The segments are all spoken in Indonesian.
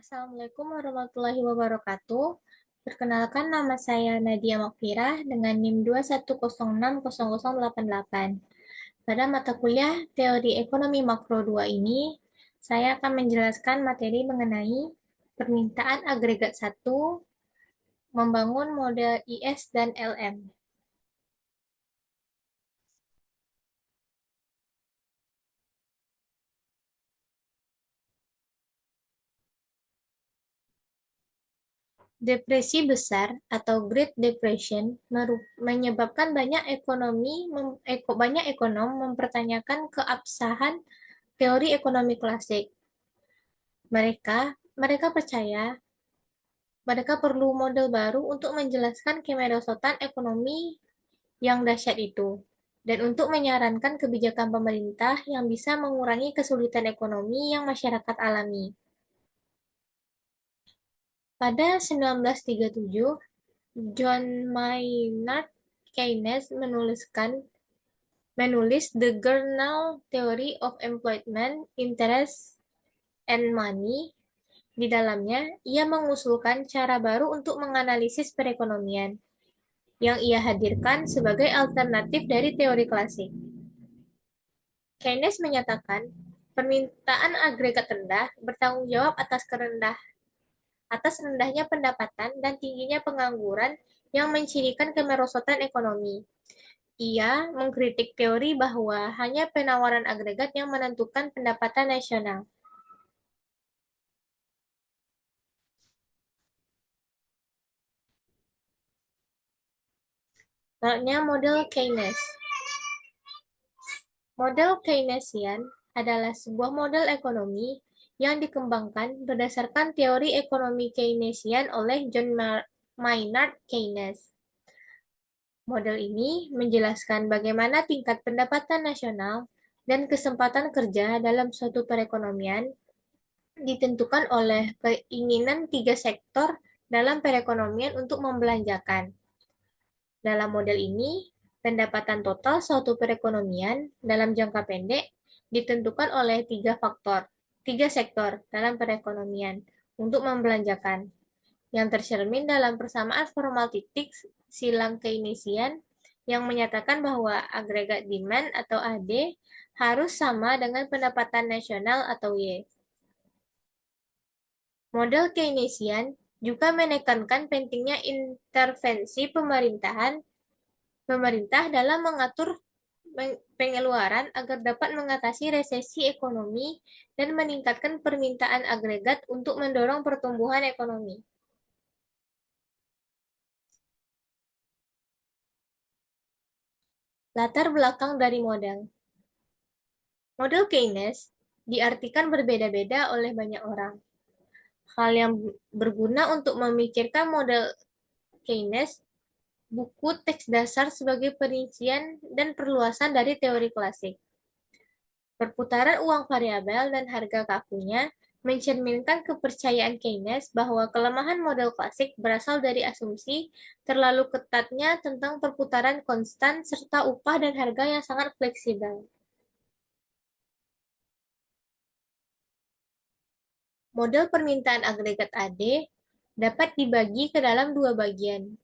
Assalamualaikum warahmatullahi wabarakatuh. Perkenalkan nama saya Nadia Makfirah dengan NIM 210600088. Pada mata kuliah Teori Ekonomi Makro 2 ini, saya akan menjelaskan materi mengenai permintaan agregat 1, membangun model IS dan LM. Depresi besar atau Great Depression menyebabkan banyak ekonom mempertanyakan keabsahan teori ekonomi klasik. Mereka mereka percaya mereka perlu model baru untuk menjelaskan kemerosotan ekonomi yang dahsyat itu, dan untuk menyarankan kebijakan pemerintah yang bisa mengurangi kesulitan ekonomi yang masyarakat alami. Pada 1937, John Maynard Keynes menulis The Journal Theory of Employment, Interest, and Money. Di dalamnya, ia mengusulkan cara baru untuk menganalisis perekonomian, yang ia hadirkan sebagai alternatif dari teori klasik. Keynes menyatakan, permintaan agregat rendah bertanggung jawab atas rendahnya pendapatan dan tingginya pengangguran yang mencirikan kemerosotan ekonomi. Ia mengkritik teori bahwa hanya penawaran agregat yang menentukan pendapatan nasional. Selanjutnya, model Keynes. Model Keynesian adalah sebuah model ekonomi yang dikembangkan berdasarkan teori ekonomi Keynesian oleh John Maynard Keynes. Model ini menjelaskan bagaimana tingkat pendapatan nasional dan kesempatan kerja dalam suatu perekonomian ditentukan oleh keinginan tiga sektor dalam perekonomian untuk membelanjakan. Dalam model ini, pendapatan total suatu perekonomian dalam jangka pendek ditentukan oleh tiga sektor dalam perekonomian untuk membelanjakan, yang tercermin dalam persamaan formal titik silang Keynesian yang menyatakan bahwa agregat demand atau AD harus sama dengan pendapatan nasional atau Y. Model Keynesian juga menekankan pentingnya intervensi pemerintah dalam mengatur pengeluaran agar dapat mengatasi resesi ekonomi dan meningkatkan permintaan agregat untuk mendorong pertumbuhan ekonomi. Latar belakang dari model. Model Keynes diartikan berbeda-beda oleh banyak orang. Hal yang berguna untuk memikirkan model Keynes, buku teks dasar sebagai perincian dan perluasan dari teori klasik. Perputaran uang variabel dan harga kakunya mencerminkan kepercayaan Keynes bahwa kelemahan model klasik berasal dari asumsi terlalu ketatnya tentang perputaran konstan serta upah dan harga yang sangat fleksibel. Model permintaan agregat AD dapat dibagi ke dalam dua bagian.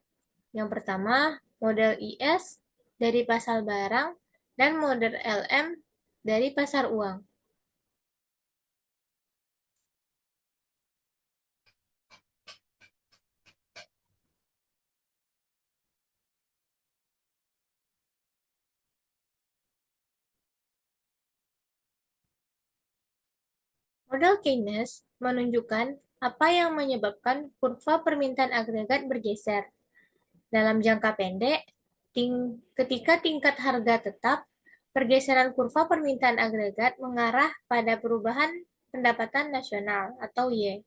Yang pertama, model IS dari pasar barang dan model LM dari pasar uang. Model Keynes menunjukkan apa yang menyebabkan kurva permintaan agregat bergeser. Dalam jangka pendek, ketika tingkat harga tetap, pergeseran kurva permintaan agregat mengarah pada perubahan pendapatan nasional atau Y.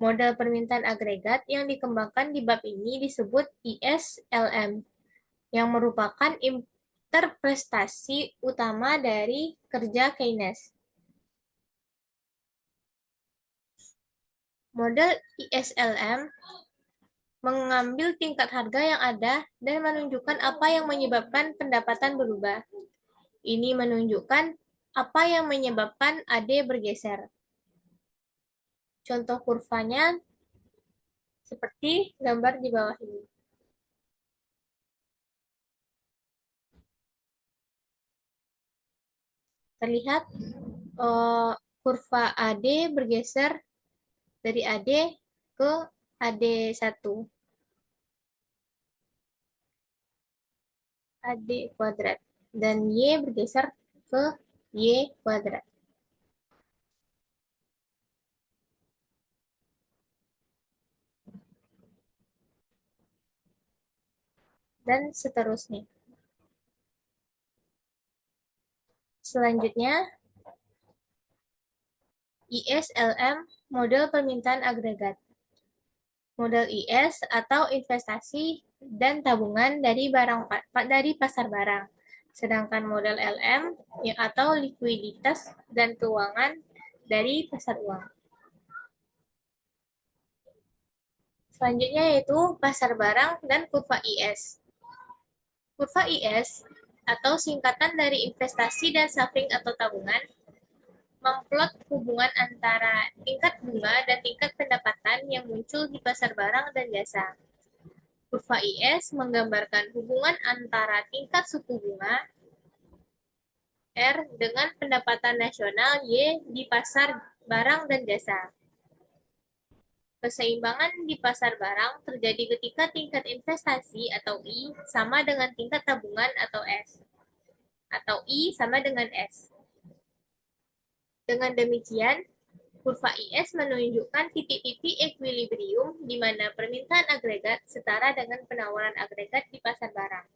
Model permintaan agregat yang dikembangkan di bab ini disebut ISLM, yang merupakan interpretasi utama dari kerja Keynes. Model ISLM mengambil tingkat harga yang ada dan menunjukkan apa yang menyebabkan pendapatan berubah. Ini menunjukkan apa yang menyebabkan AD bergeser. Contoh kurvanya seperti gambar di bawah ini. Terlihat kurva AD bergeser dari AD ke AD1, AD kuadrat, dan Y bergeser ke Y kuadrat, dan seterusnya. Selanjutnya, ISLM, model permintaan agregat. Model IS atau investasi dan tabungan dari pasar barang. Sedangkan model LM atau likuiditas dan keuangan dari pasar uang. Selanjutnya yaitu pasar barang dan kurva IS. Kurva IS atau singkatan dari investasi dan saving atau tabungan memplot hubungan antara tingkat bunga dan tingkat pendapatan yang muncul di pasar barang dan jasa. Kurva IS menggambarkan hubungan antara tingkat suku bunga R dengan pendapatan nasional Y di pasar barang dan jasa. Keseimbangan di pasar barang terjadi ketika tingkat investasi atau I sama dengan tingkat tabungan atau S, atau I sama dengan S. Dengan demikian, kurva IS menunjukkan titik-titik ekuilibrium di mana permintaan agregat setara dengan penawaran agregat di pasar barang.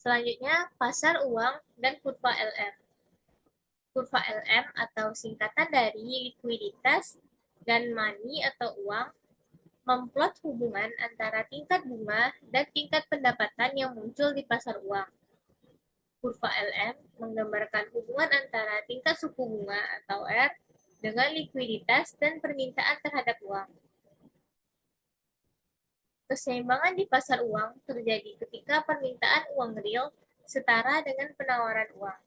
Selanjutnya, pasar uang dan kurva LM. Kurva LM atau singkatan dari likuiditas dan money atau uang memplot hubungan antara tingkat bunga dan tingkat pendapatan yang muncul di pasar uang. Kurva LM menggambarkan hubungan antara tingkat suku bunga atau R dengan likuiditas dan permintaan terhadap uang. Keseimbangan di pasar uang terjadi ketika permintaan uang real setara dengan penawaran uang.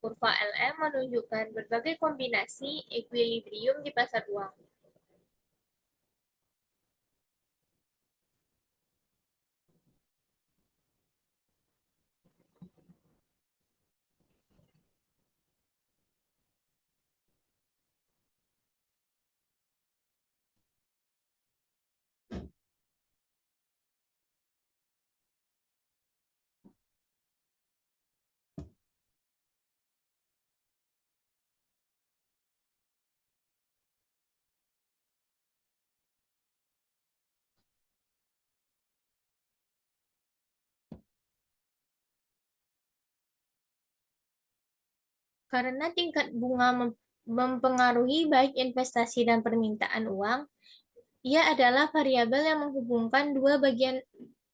Kurva LM menunjukkan berbagai kombinasi ekuilibrium di pasar uang. Karena tingkat bunga mempengaruhi baik investasi dan permintaan uang, ia adalah variabel yang menghubungkan dua bagian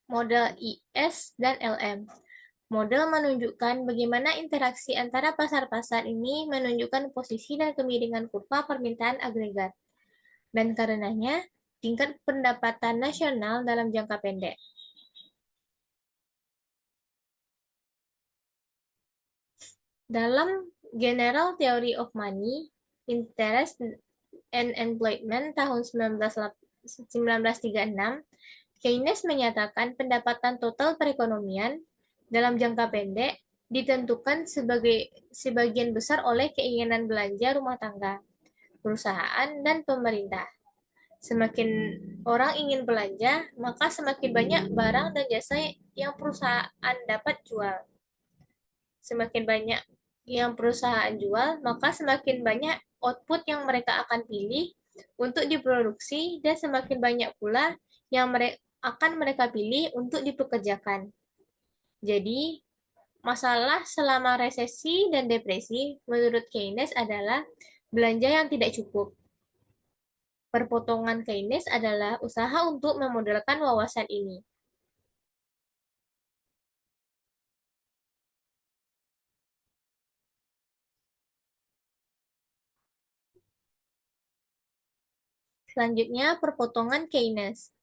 model IS dan LM. Model menunjukkan bagaimana interaksi antara pasar-pasar ini menunjukkan posisi dan kemiringan kurva permintaan agregat, dan karenanya tingkat pendapatan nasional dalam jangka pendek. Dalam General Theory of Money, Interest and Employment tahun 1936, Keynes menyatakan pendapatan total perekonomian dalam jangka pendek ditentukan sebagian besar oleh keinginan belanja rumah tangga, perusahaan, dan pemerintah. Semakin orang ingin belanja, maka semakin banyak barang dan jasa yang perusahaan dapat jual. Semakin banyak yang perusahaan jual, maka semakin banyak output yang mereka akan pilih untuk diproduksi dan semakin banyak pula yang akan mereka pilih untuk dipekerjakan. Jadi, masalah selama resesi dan depresi menurut Keynes adalah belanja yang tidak cukup. Perpotongan Keynes adalah usaha untuk memodelkan wawasan ini. Selanjutnya, perpotongan Keynes.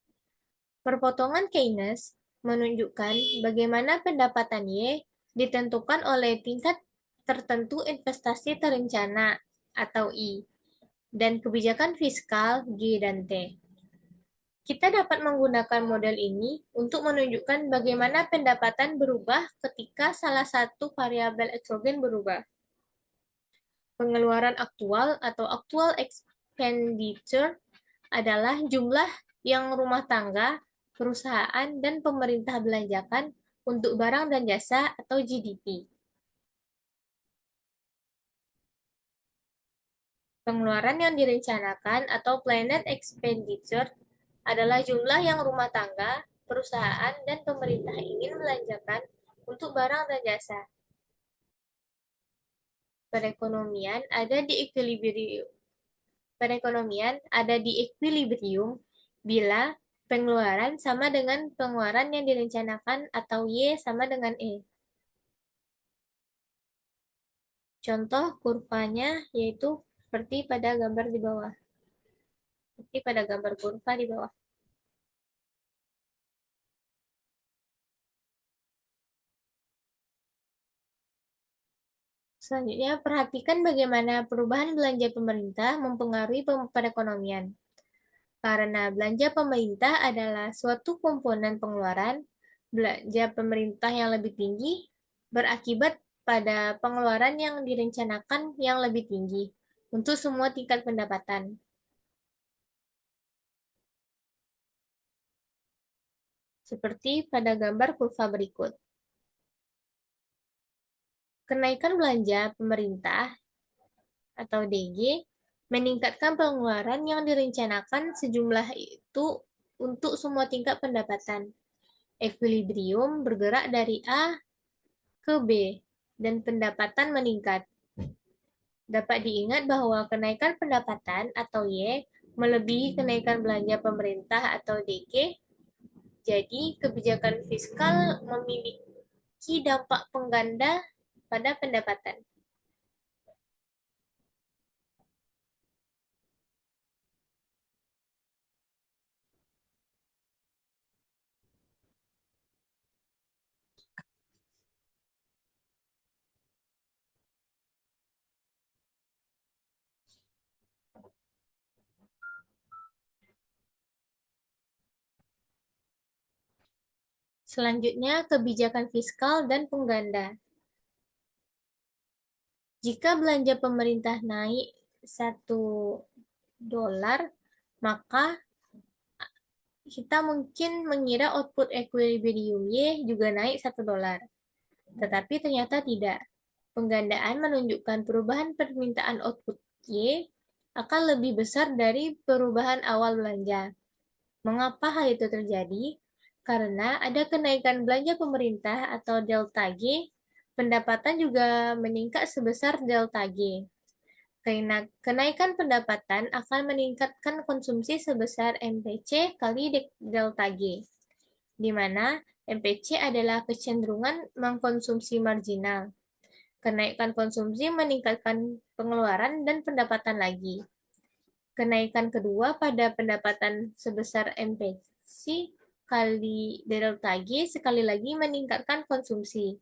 Perpotongan Keynes menunjukkan bagaimana pendapatan Y ditentukan oleh tingkat tertentu investasi terencana atau I dan kebijakan fiskal G dan T. Kita dapat menggunakan model ini untuk menunjukkan bagaimana pendapatan berubah ketika salah satu variabel eksogen berubah. Pengeluaran aktual atau actual expenditure adalah jumlah yang rumah tangga, perusahaan, dan pemerintah belanjakan untuk barang dan jasa atau GDP. Pengeluaran yang direncanakan atau planned expenditure adalah jumlah yang rumah tangga, perusahaan, dan pemerintah ingin belanjakan untuk barang dan jasa. Perekonomian ada di equilibrium. Perekonomian ada di equilibrium bila pengeluaran sama dengan pengeluaran yang direncanakan atau Y sama dengan E. Contoh kurvanya yaitu seperti pada gambar di bawah. Seperti pada gambar kurva di bawah. Selanjutnya, perhatikan bagaimana perubahan belanja pemerintah mempengaruhi perekonomian. Karena belanja pemerintah adalah suatu komponen pengeluaran, belanja pemerintah yang lebih tinggi berakibat pada pengeluaran yang direncanakan yang lebih tinggi untuk semua tingkat pendapatan. Seperti pada gambar kurva berikut. Kenaikan belanja pemerintah atau DG meningkatkan pengeluaran yang direncanakan sejumlah itu untuk semua tingkat pendapatan. Equilibrium bergerak dari A ke B dan pendapatan meningkat. Dapat diingat bahwa kenaikan pendapatan atau Y melebihi kenaikan belanja pemerintah atau DG, jadi kebijakan fiskal memiliki dampak pengganda pada pendapatan. Selanjutnya, kebijakan fiskal dan pengganda. Jika belanja pemerintah naik $1, maka kita mungkin mengira output equilibrium Y juga naik $1. Tetapi ternyata tidak. Penggandaan menunjukkan perubahan permintaan output Y akan lebih besar dari perubahan awal belanja. Mengapa hal itu terjadi? Karena ada kenaikan belanja pemerintah atau delta G, pendapatan juga meningkat sebesar delta G. Kenaikan pendapatan akan meningkatkan konsumsi sebesar MPC kali delta G, di mana MPC adalah kecenderungan mengkonsumsi marginal. Kenaikan konsumsi meningkatkan pengeluaran dan pendapatan lagi. Kenaikan kedua pada pendapatan sebesar MPC kali delta G sekali lagi meningkatkan konsumsi.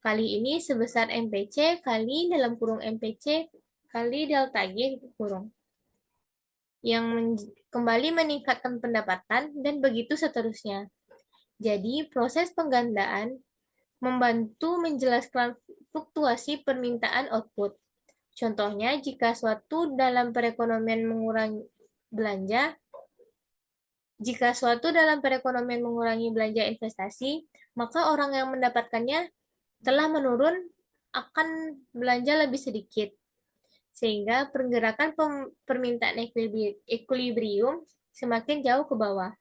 Kali ini sebesar MPC kali dalam kurung MPC kali delta G kurung. Yang kembali meningkatkan pendapatan dan begitu seterusnya. Jadi proses penggandaan membantu menjelaskan fluktuasi permintaan output. Contohnya, jika suatu dalam perekonomian mengurangi belanja, jika suatu dalam perekonomian mengurangi belanja investasi, maka orang yang mendapatkannya telah menurun akan belanja lebih sedikit. Sehingga pergerakan permintaan equilibrium semakin jauh ke bawah.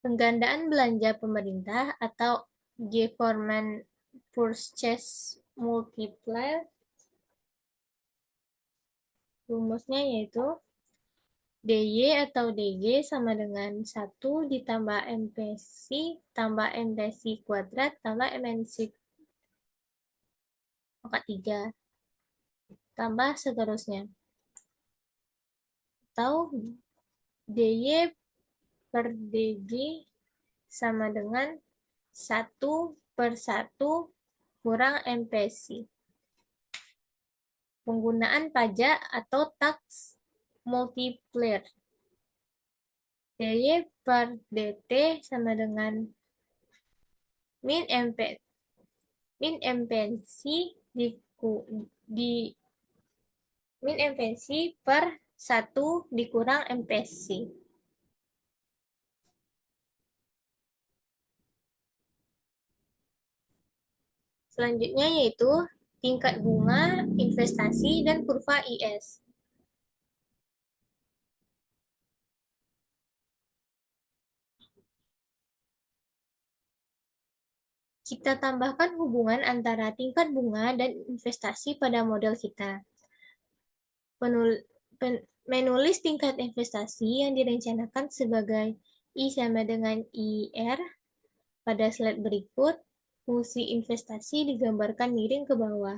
Penggandaan belanja pemerintah atau government purchase multiplier, rumusnya yaitu DY atau DG sama dengan 1 ditambah MPC tambah MPC kuadrat tambah MNC pangkat 3 tambah seterusnya. Atau DY per DG sama dengan 1/1 kurang MPC. Penggunaan pajak atau tax multiplier. DY per DT sama dengan min MPC di min MPC per 1 dikurang MPC. Selanjutnya yaitu tingkat bunga, investasi, dan kurva IS. Kita tambahkan hubungan antara tingkat bunga dan investasi pada model kita. Menulis tingkat investasi yang direncanakan sebagai I sama dengan IR pada slide berikut. Fungsi investasi digambarkan miring ke bawah,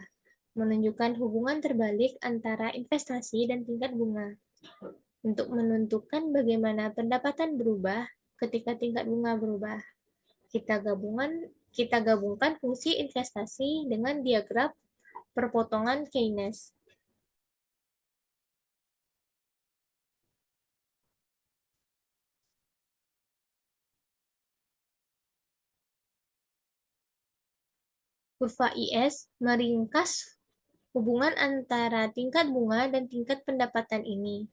menunjukkan hubungan terbalik antara investasi dan tingkat bunga. Untuk menentukan bagaimana pendapatan berubah ketika tingkat bunga berubah, kita gabungkan fungsi investasi dengan diagram perpotongan Keynes. Kurva IS meringkas hubungan antara tingkat bunga dan tingkat pendapatan ini.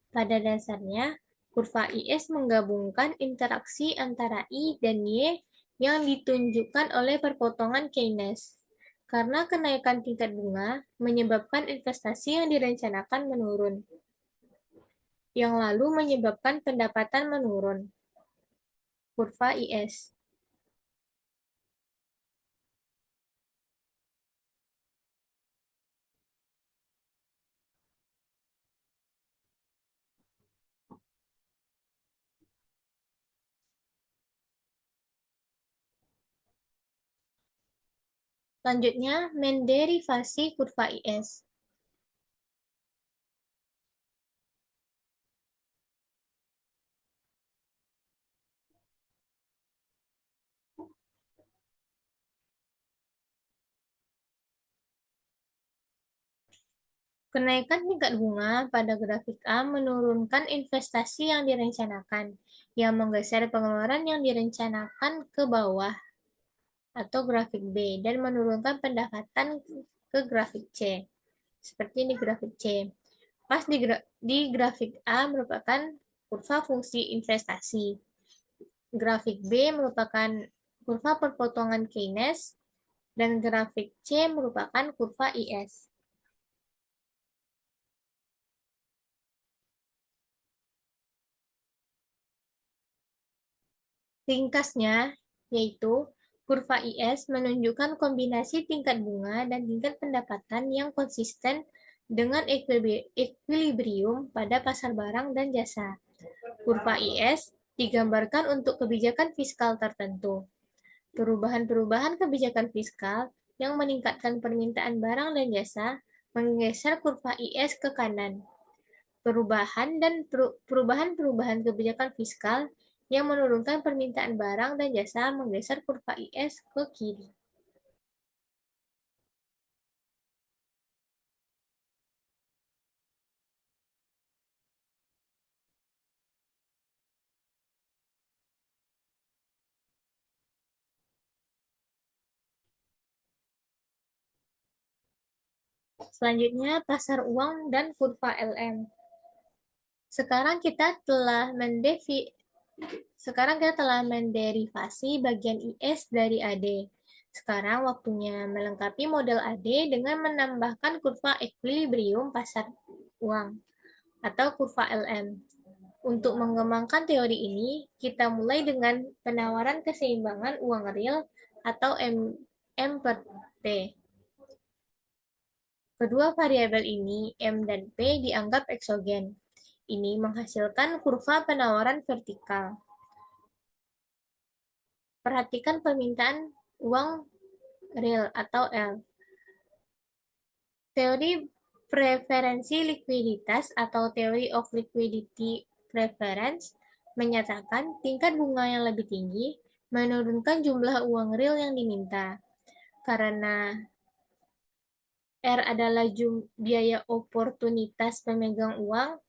Pada dasarnya, kurva IS menggabungkan interaksi antara I dan Y yang ditunjukkan oleh perpotongan Keynes. Karena kenaikan tingkat bunga menyebabkan investasi yang direncanakan menurun, yang lalu menyebabkan pendapatan menurun. Kurva IS. Selanjutnya, menderivasi kurva IS. Kenaikan tingkat bunga pada grafik A menurunkan investasi yang direncanakan, yang menggeser pengeluaran yang direncanakan ke bawah atau grafik B, dan menurunkan pendapatan ke grafik C, seperti di grafik C. Pas di grafik A merupakan kurva fungsi investasi. Grafik B merupakan kurva perpotongan Keynes, dan grafik C merupakan kurva IS. Ringkasnya, yaitu kurva IS menunjukkan kombinasi tingkat bunga dan tingkat pendapatan yang konsisten dengan equilibrium pada pasar barang dan jasa. Kurva IS digambarkan untuk kebijakan fiskal tertentu. Perubahan-perubahan kebijakan fiskal yang meningkatkan permintaan barang dan jasa menggeser kurva IS ke kanan. Perubahan-perubahan kebijakan fiskal yang menurunkan permintaan barang dan jasa menggeser kurva IS ke kiri. Selanjutnya, pasar uang dan kurva LM. Sekarang kita telah menderivasi bagian IS dari AD. Sekarang waktunya melengkapi model AD dengan menambahkan kurva equilibrium pasar uang atau kurva LM. Untuk mengembangkan teori ini, kita mulai dengan penawaran keseimbangan uang real atau M per P. Kedua variabel ini, M dan P, dianggap eksogen. ini menghasilkan kurva penawaran vertikal. Perhatikan permintaan uang real atau L. Teori preferensi likuiditas atau teori of liquidity preference menyatakan tingkat bunga yang lebih tinggi menurunkan jumlah uang real yang diminta. Karena R adalah biaya oportunitas pemegang uang,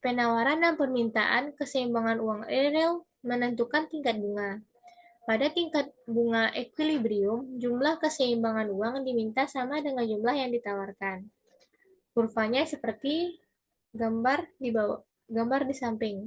penawaran dan permintaan keseimbangan uang real menentukan tingkat bunga. Pada tingkat bunga equilibrium, jumlah keseimbangan uang diminta sama dengan jumlah yang ditawarkan. Kurvanya seperti gambar di bawah, gambar di samping.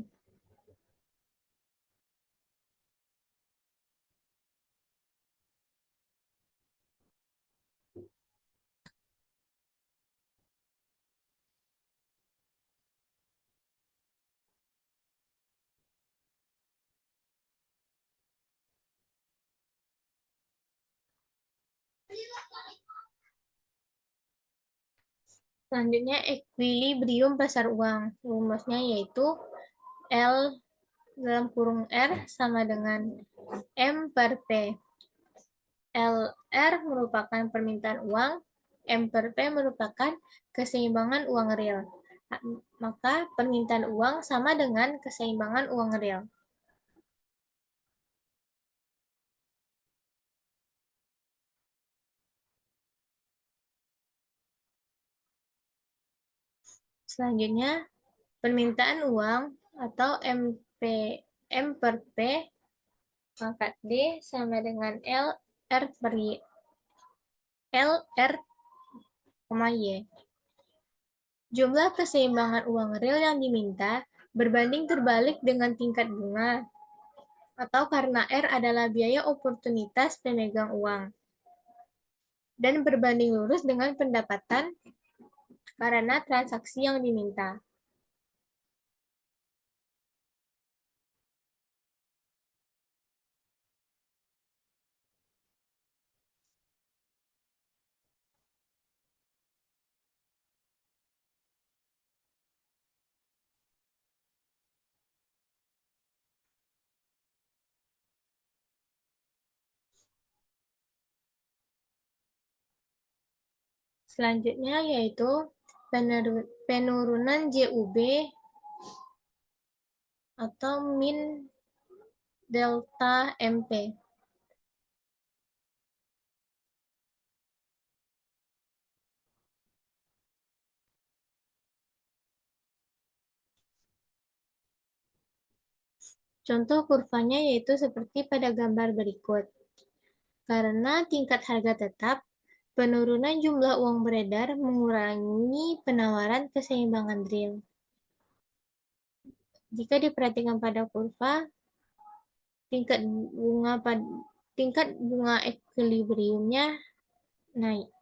Selanjutnya, equilibrium pasar uang. Rumusnya yaitu L dalam kurung R sama dengan M per P. LR merupakan permintaan uang, M per P merupakan keseimbangan uang real. Maka permintaan uang sama dengan keseimbangan uang real. Selanjutnya, permintaan uang atau M per P pangkat D sama dengan L R per Y. L R, Y. Jumlah keseimbangan uang real yang diminta berbanding terbalik dengan tingkat bunga, atau karena R adalah biaya oportunitas pemegang uang, dan berbanding lurus dengan pendapatan karena transaksi yang diminta. Selanjutnya yaitu penurunan JUB atau min delta MP. Contoh kurvanya yaitu seperti pada gambar berikut. Karena tingkat harga tetap, penurunan jumlah uang beredar mengurangi penawaran keseimbangan real. Jika diperhatikan pada kurva, tingkat bunga equilibriumnya naik.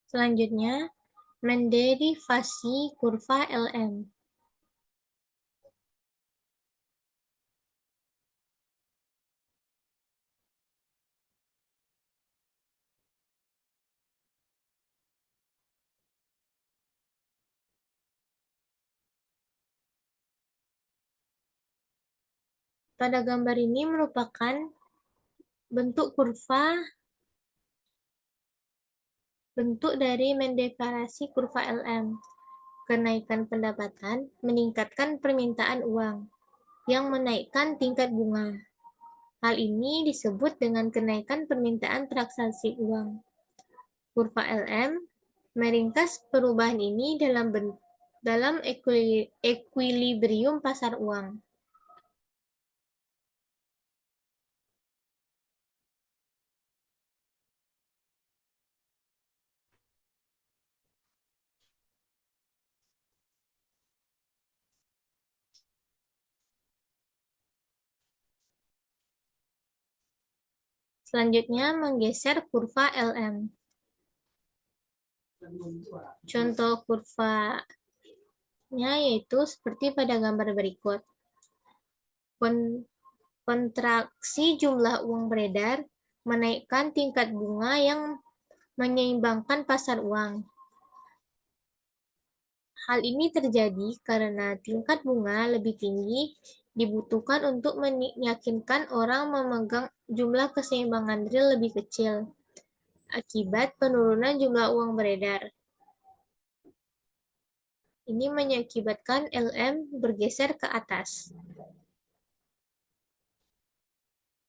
Selanjutnya, menderivasi kurva LM. Pada gambar ini merupakan bentuk kurva dari menderivasi kurva LM. Kenaikan pendapatan meningkatkan permintaan uang, yang menaikkan tingkat bunga. Hal ini disebut dengan kenaikan permintaan transaksi uang. Kurva LM meringkas perubahan ini dalam equilibrium pasar uang. Selanjutnya, menggeser kurva LM. Contoh kurvanya yaitu seperti pada gambar berikut. Kontraksi jumlah uang beredar menaikkan tingkat bunga yang menyeimbangkan pasar uang. Hal ini terjadi karena tingkat bunga lebih tinggi dibutuhkan untuk meyakinkan orang memegang jumlah keseimbangan real lebih kecil akibat penurunan jumlah uang beredar. Ini mengakibatkan LM bergeser ke atas.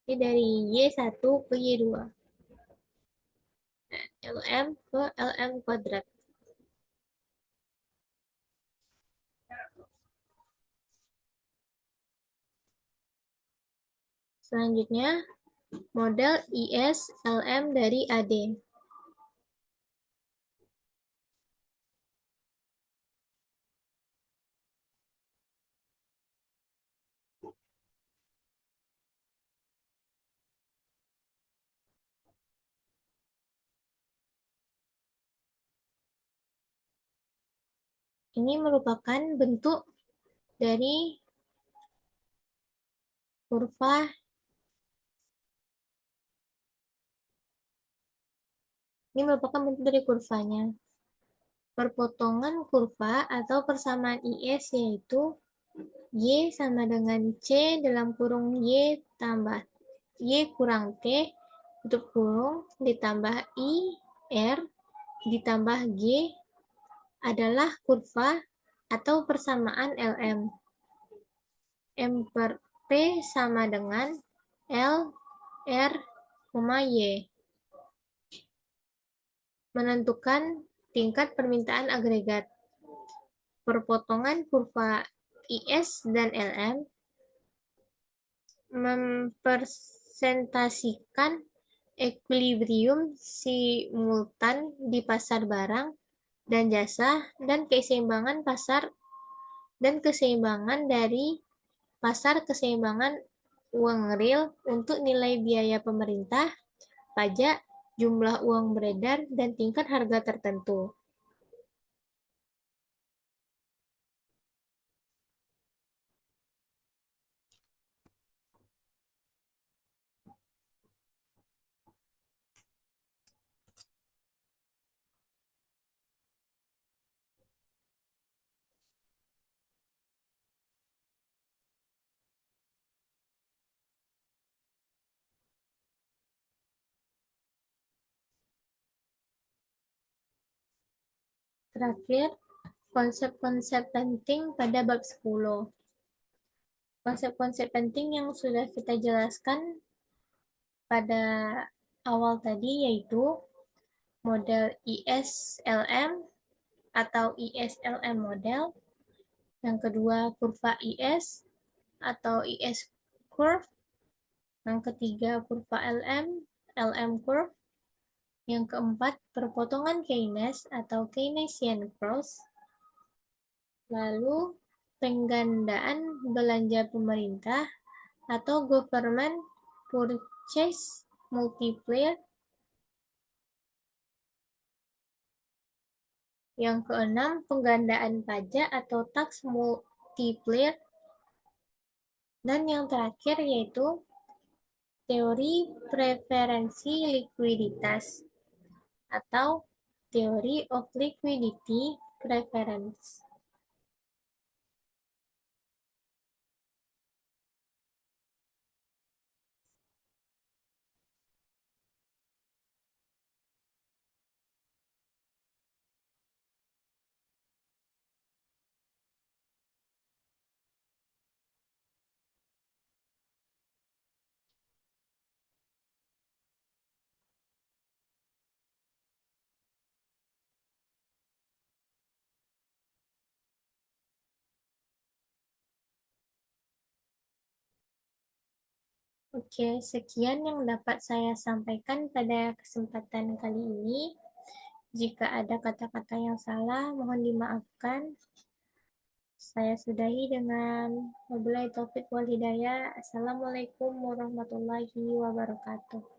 Ini dari Y1 ke Y2. LM ke LM kuadrat. Selanjutnya, model IS LM dari AD. Ini merupakan bentuk dari kurva ini merupakan bentuk dari kurvanya. Perpotongan kurva atau persamaan IS yaitu Y sama dengan C dalam kurung Y tambah Y kurang T tutup kurung ditambah I R ditambah G adalah kurva atau persamaan LM. M per P sama dengan L R, Y. Menentukan tingkat permintaan agregat. Perpotongan kurva IS dan LM mempresentasikan ekuilibrium simultan di pasar barang dan jasa dan keseimbangan pasar dan keseimbangan dari pasar keseimbangan uang real untuk nilai biaya pemerintah, pajak, jumlah uang beredar, dan tingkat harga tertentu. Terakhir, konsep-konsep penting pada bab 10. Konsep-konsep penting yang sudah kita jelaskan pada awal tadi yaitu model ISLM atau ISLM model, yang kedua kurva IS atau IS curve, yang ketiga kurva LM, LM curve, yang keempat perpotongan Keynes atau Keynesian cross, lalu penggandaan belanja pemerintah atau government purchase multiplier, yang keenam penggandaan pajak atau tax multiplier, dan yang terakhir yaitu teori preferensi likuiditas atau theory of liquidity preference. Oke, sekian yang dapat saya sampaikan pada kesempatan kali ini. Jika ada kata-kata yang salah, mohon dimaafkan. Saya sudahi dengan wabillahi taufik wal hidayah. Assalamualaikum warahmatullahi wabarakatuh.